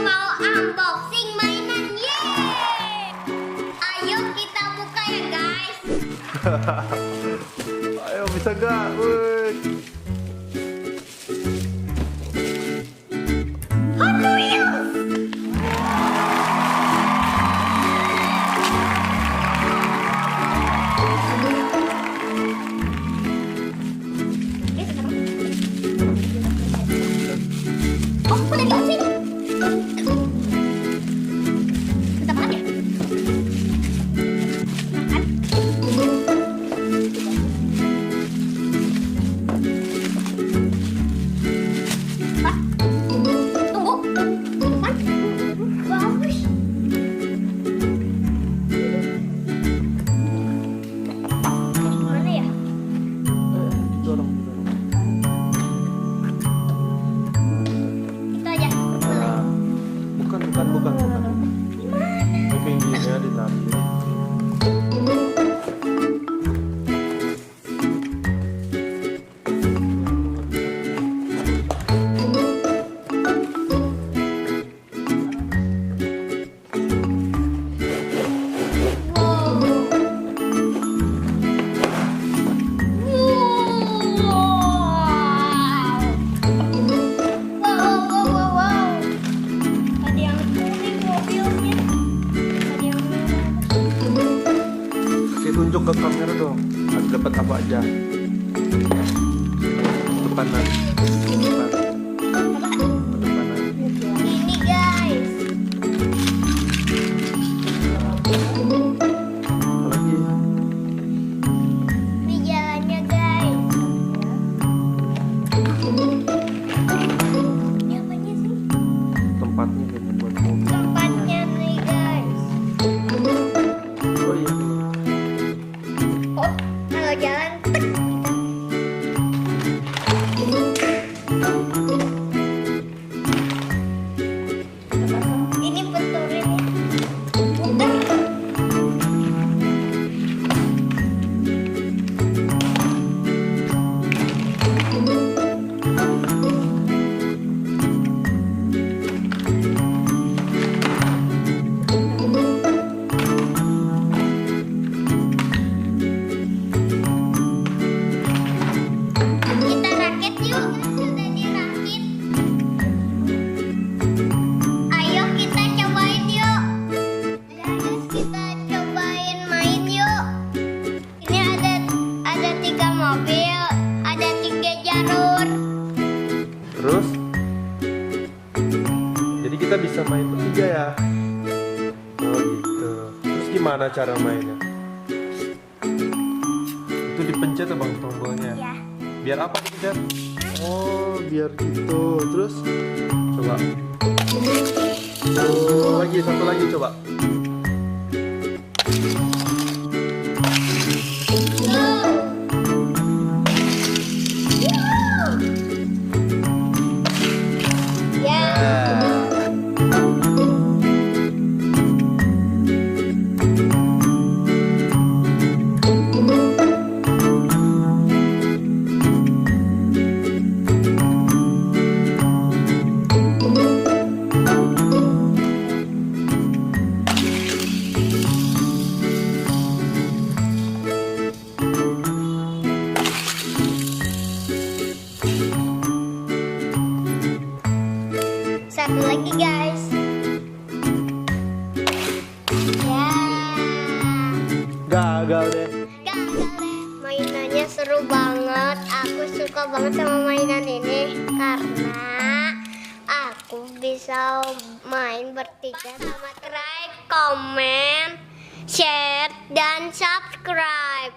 mau unboxing mainan. Yeay! Ayo kita buka ya guys. Ayo bisa gak? Woi. Hot Wheels. Oh, udah dikunci. Bentar banget ya. Hah? Tunggu. Kan? Bagus. Mana ya? Dorong. Itu aja. Nah, bukan. Ini pinggirnya ditarik. Tunjuk ke kamera dong. Ada dapat apa aja? Depanan. Depanan. Ini guys. Apa lagi? Ini jalannya guys. Ini apanya sih? Tempatnya nih buat mobil. Tempatnya nih guys. Oh iya. Oh, kalau jalan tek. Ini peturin ya. Putar. Kita rakit yuk. Sudah dirakit. Ayo kita cobain yuk. Guys, kita cobain main yuk. Ini ada 3 mobil, ada 3 jalur. Terus? Jadi kita bisa main bertiga ya? Oh gitu. Terus gimana cara mainnya? Itu dipencet ya bang tombolnya? Ya. Biar apa dipencet? Oh biar gitu. Terus? Coba. Oh satu lagi coba. Satu lagi guys. Ya. Gagal deh. Gagal deh. Mainannya seru banget. Aku suka banget sama mainan ini karena aku bisa main bertiga sama like, comment, share, dan subscribe.